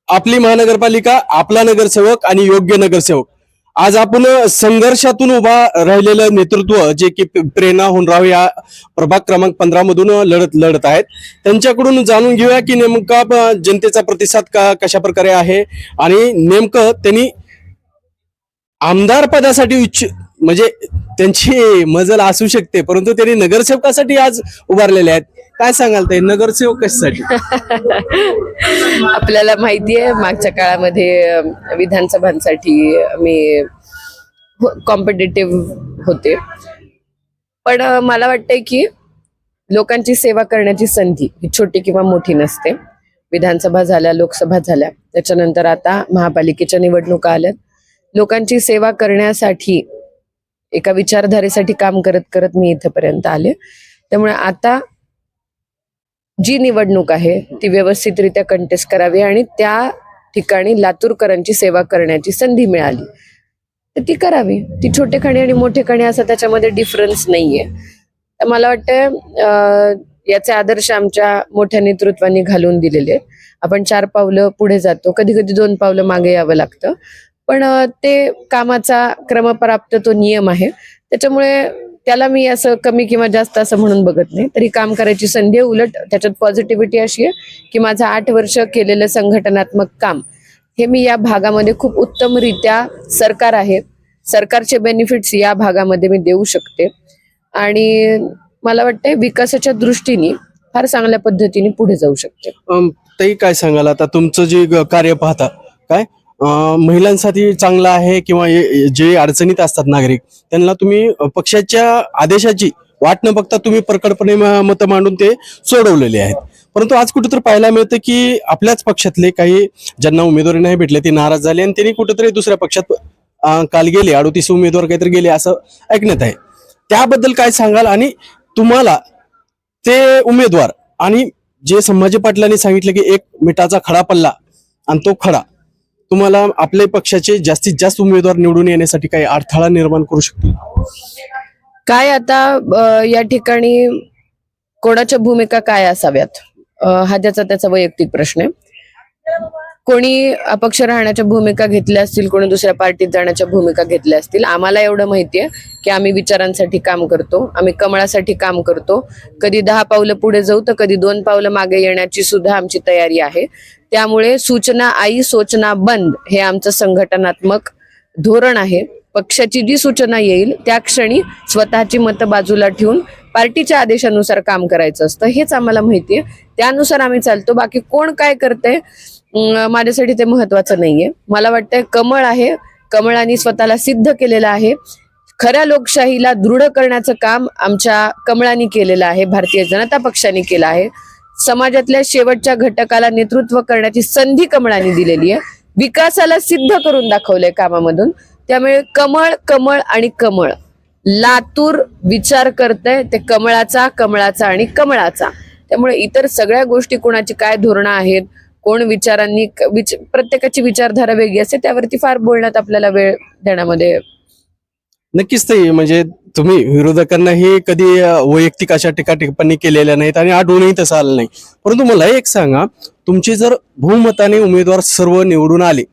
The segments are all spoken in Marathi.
आपली महानगरपालिका, आपला नगरसेवक आणि योग्य नगरसेवक. आज आपण संघर्षातून उभा राहिलेलं नेतृत्व जे की प्रेरणा होनराव या प्रभाग क्रमांक 15 मधून लढत आहेत, त्यांच्याकडून जाणून घेऊया की नेमका जनतेचा प्रतिसाद कशा प्रकारे आहे आणि नेमकं त्यांनी आमदार पदासाठी म्हणजे त्यांची मजल असू शकते, परंतु त्यांनी नगरसेवकासाठी आज उभारलेले आहेत. काय सांगाल ते नगरसेवक कशासाठी? आपल्याला माहिती आहे मागच्या काळामध्ये विधानसभांसाठी मी कॉम्पिटिटिव्ह होते, पण मला वाटतंय की लोकांची सेवा करण्याची संधी ही छोटी किंवा मोठी नसते. विधानसभा झाल्या, लोकसभा झाल्या, त्याच्यानंतर आता महापालिकेच्या निवडणुका आल्यात. लोकांची सेवा करण्यासाठी एका विचारधारेसाठी काम करत करत मी इथपर्यंत आले. त्यामुळे आता जी निवडणूक आहे ती व्यवस्थितरित्या कंटेस्ट करावी आणि त्या ठिकाणी लातूरकरांची सेवा करण्याची संधी मिळाली तर ती करावी. ती छोटेखाणी आणि मोठेखाणी असा त्याच्यामध्ये डिफरन्स नाहीये. तर मला वाटतं याचे आदर्श आमच्या मोठ्या नेतृत्वाने घालून दिलेले आहेत. आपण 4 पावलं पुढे जातो, कधी कधी 2 पावलं मागे यावं लागतं, पण ते कामाचा क्रमप्राप्त तो नियम आहे. त्याच्यामुळे त्याला मी असं कमी किंवा जास्त असं म्हणून बघत नाही. तरी काम करायची संधी आहे. उलट त्याच्यात पॉझिटिव्हिटी अशी आहे की माझं 8 वर्ष केलेलं संघटनात्मक काम हे मी या भागामध्ये खूप उत्तमरित्या सरकार आहे, सरकारचे बेनिफिट्स या भागामध्ये मी देऊ शकते आणि मला वाटतंय विकासाच्या दृष्टीने फार चांगल्या पद्धतीने पुढे जाऊ शकते. ताई काय सांगाल आता तुमचं जे कार्य पाहता काय महिलांसाठी चांगलं आहे किंवा जे अडचणीत असतात नागरिक त्यांना तुम्ही पक्षाच्या आदेशाची वाट न बघता तुम्ही प्रकटपणे मत मांडून ते सोडवलेले आहेत. परंतु आज कुठेतरी पाहायला मिळतं की आपल्याच पक्षातले काही ज्यांना उमेदवारी नाही भेटले ते नाराज झाले आणि त्यांनी कुठेतरी दुसऱ्या पक्षात काल गेले. 38 उमेदवार काहीतरी गेले असं ऐकण्यात आहे. त्याबद्दल काय सांगाल आणि तुम्हाला ते उमेदवार आणि जे संभाजी पाटलांनी सांगितलं की एक मिठाचा खडा पल्ला आणि तो खडा तुम्हाला आपल्या पक्षाचे जास्तीत जास्त उमेदवार निवडून येण्यासाठी काही अडथळा निर्माण करू शकतो काय? आता या ठिकाणी कोणाच्या भूमिका काय असाव्यात हा त्याचा वैयक्तिक प्रश्न आहे. कोणी अपक्ष राहण्याच्या भूमिका घेतल्या असतील, कोणी दुसऱ्या पार्टीत जाण्याच्या भूमिका घेतल्या असतील. आम्हाला एवढं माहितीये की आम्ही विचारांसाठी काम करतो, आम्ही कमळासाठी काम करतो. कधी 10 पावलं पुढे जाऊ तर कधी 2 पावलं मागे येण्याची सुद्धा आमची तयारी आहे. त्यामुळे सूचना आई सोचना बंद हे आमचं संघटनात्मक धोरण आहे. पक्षाची जी सूचना येईल त्या क्षणी स्वतःची मतं बाजूला ठेवून पार्टीच्या आदेशानुसार काम करायचं असतं, हेच आम्हाला माहितीये. त्यानुसार आम्ही चालतो. बाकी कोण काय करतंय माझ्यासाठी ते महत्वाचं नाहीये. मला वाटतंय कमळ आहे, कमळाने स्वतःला सिद्ध केलेलं आहे. खऱ्या लोकशाहीला दृढ करण्याचं काम आमच्या कमळाने केलेलं आहे, भारतीय जनता पक्षाने केलं आहे. समाजातल्या शेवटच्या घटकाला नेतृत्व करण्याची संधी कमळाने दिलेली आहे. विकासाला सिद्ध करून दाखवलंय कामामधून. त्यामुळे कमळ कमळ आणि कमळ लातूर विचार करतंय ते कमळाचा, कमळाचा आणि कमळाचा. त्यामुळे इतर सगळ्या गोष्टी कोणाची काय धोरणं आहेत, कोण विचारांनी प्रत्येकाची विचारधारा वेगळी असते, त्यावरती फार बोलण्यात आपल्याला वेळ देण्यामध्ये नक्कीच. ते म्हणजे तुम्ही विरोधकांनाही कधी वैयक्तिक अशा टिप्पणी केलेल्या नाहीत आणि आढळूनही तसं आलं नाही. परंतु मला एक सांगा, तुमचे जर बहुमताने उमेदवार सर्व निवडून आले,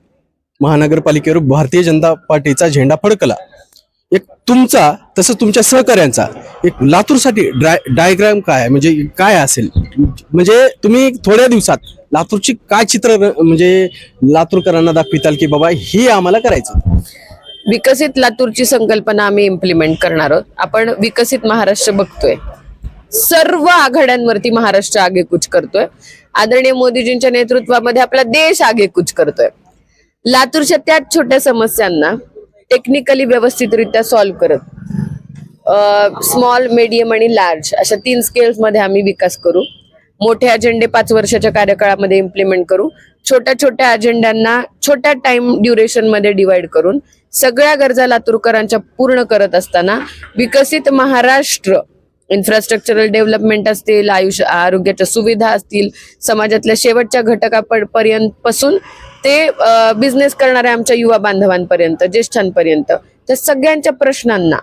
महानगरपालिकेवर भारतीय जनता पार्टीचा झेंडा फडकला, एक तुमचा तसं तुमच्या सहकार्यांचा एक लातूरसाठी डायग्राम काय म्हणजे काय असेल, म्हणजे तुम्ही थोड्या दिवसात लातूरची काय चित्र म्हणजे लातूरकरांना दाखविताल की बाबा ही आम्हाला करायचं? विकसित लातूरची संकल्पना आम्ही इम्प्लिमेंट करणार आहोत. आपण विकसित महाराष्ट्र बघतोय, सर्व आघाड्यांवरती महाराष्ट्र आगेकूच करतोय. आदरणीय मोदीजींच्या नेतृत्वामध्ये आपला देश आगेकूच करतोय. लातूरच्या त्याच छोट्या समस्यांना टेक्निकली व्यवस्थितरित्या सॉल्व्ह करत स्मॉल, मीडियम आणि लार्ज अशा 3 स्केल्स मध्ये आम्ही विकास करू. मोठे अजेंडे 5 वर्षाच्या कार्यकाळामध्ये इम्प्लिमेंट करू. छोट्या छोट्या अजेंड्यांना छोट्या टाइम ड्युरेशन मध्ये डिवाइड करून सगळ्या गरजा लातूरकरांच्या पूर्ण करत असताना विकसित महाराष्ट्र, इन्फ्रास्ट्रक्चरल डेव्हलपमेंट असतील, आरोग्याच्या सुविधा असतील, समाजातल्या शेवटच्या घटकापर्यंत पासून ते बिझनेस करणाऱ्या आमच्या युवा बांधवांपर्यंत, ज्येष्ठांपर्यंत, त्या सगळ्यांच्या प्रश्नांना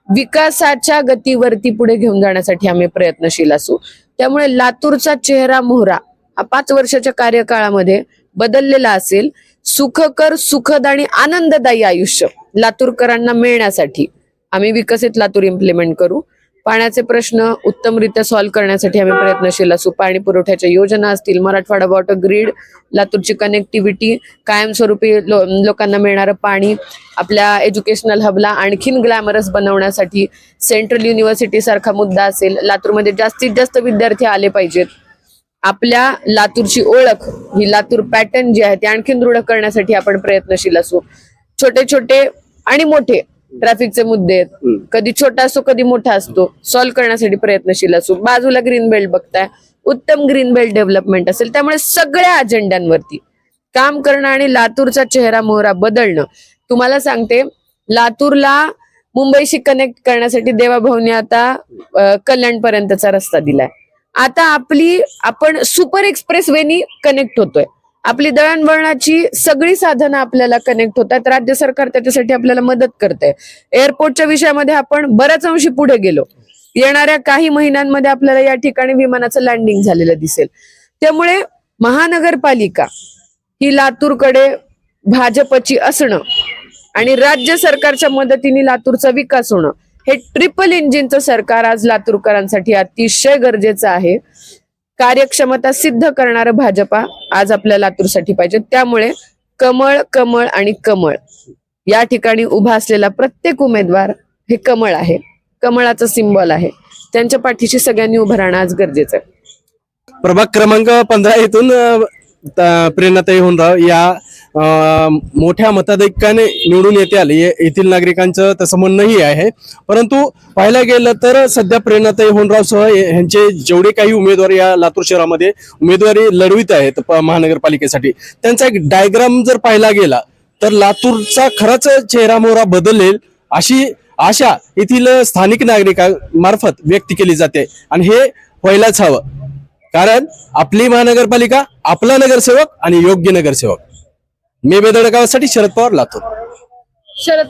विकासाच्या गतीवरती पुढे घेऊन जाण्यासाठी आम्ही प्रयत्नशील असू. त्यामुळे लातूरचा चेहरा मोहरा हा 5 वर्षाच्या कार्यकाळामध्ये बदललेला असेल. सुखकर, सुखद आणि आनंददायी आयुष्य लातूरकरांना मिळण्यासाठी आम्ही विकसित लातूर इम्प्लिमेंट करू. पाण्याचे प्रश्न उत्तमरित्या सॉल्व्ह करण्यासाठी आम्ही प्रयत्नशील असू. पाणी पुरवठ्याच्या योजना असतील, मराठवाडा वॉटर ग्रीड, लातूरची कनेक्टिव्हिटी, कायमस्वरूपी लोकांना मिळणारं पाणी, आपल्या एज्युकेशनल हबला आणखीन ग्लॅमरस बनवण्यासाठी सेंट्रल युनिव्हर्सिटी सारखा मुद्दा असेल. लातूरमध्ये जास्तीत जास्त विद्यार्थी आले पाहिजेत. आपल्या लातूरची ओळख ही लातूर पॅटर्न जी आहे ती आणखीन दृढ करण्यासाठी आपण प्रयत्नशील असू. छोटे छोटे आणि मोठे ट्रॅफिकचे मुद्दे आहेत, कधी छोटा असतो कधी मोठा असतो, सॉल्व्ह करण्यासाठी प्रयत्नशील असू. बाजूला ग्रीन बेल्ट बघताय, उत्तम ग्रीन बेल्ट डेव्हलपमेंट असेल. त्यामुळे सगळ्या अजेंड्यांवरती काम करणं आणि लातूरचा चेहरा मोहरा बदलणं. तुम्हाला सांगते, लातूरला मुंबईशी कनेक्ट करण्यासाठी देवाभाऊने आता कल्याण पर्यंतचा रस्ता दिलाय. आता आपण सुपर एक्सप्रेस वेनी कनेक्ट होतोय. आपली दळणवळणाची सगळी साधनं आपल्याला कनेक्ट होतात. राज्य सरकार त्याच्यासाठी आपल्याला मदत करते. एअरपोर्टच्या विषयामध्ये आपण बऱ्याच अंशी पुढे गेलो. येणाऱ्या काही महिन्यांमध्ये आपल्याला या ठिकाणी विमानाचं लँडिंग झालेलं दिसेल. त्यामुळे महानगरपालिका ही लातूरकडे भाजपची असणं आणि राज्य सरकारच्या मदतीने लातूरचा विकास होणं, हे ट्रिपल इंजिनचं सरकार आज लातूरकरांसाठी अतिशय गरजेचं आहे. कार्यक्षमता सिद्ध करणारं भाजपा आज आपल्या लातूरसाठी पाहिजे. त्यामुळे कमळ, कमळ आणि कमळ या ठिकाणी उभा असलेला प्रत्येक उमेदवार हे कमळ आहे, कमळाचं सिंबल आहे. त्यांच्या पाठीशी सगळ्यांनी उभं राहणं आज गरजेचं आहे. प्रभाग क्रमांक 15 येथून प्रेरणाताई होनराव या मोठ्या मताधिक्याने निवडून येतील येथील नागरिकांचं तसं म्हणणंही आहे. परंतु पाहायला गेलं तर सध्या प्रेरणाताई होनराव सह यांचे जेवढे काही उमेदवार या लातूर शहरामध्ये उमेदवारी लढवित आहेत महानगरपालिकेसाठी, त्यांचा एक डायग्राम जर पाहिला गेला तर लातूरचा खरंच चेहरा मोहरा बदलेल अशी आशा येथील स्थानिक नागरिकांमार्फत व्यक्त केली जाते. आणि हे व्हायलाच हवं, कारण आपली महानगरपालिका, आपला नगरसेवक आणि योग्य नगरसेवक. मी बेदडगावासाठी शरद पवार, लातूर. शरद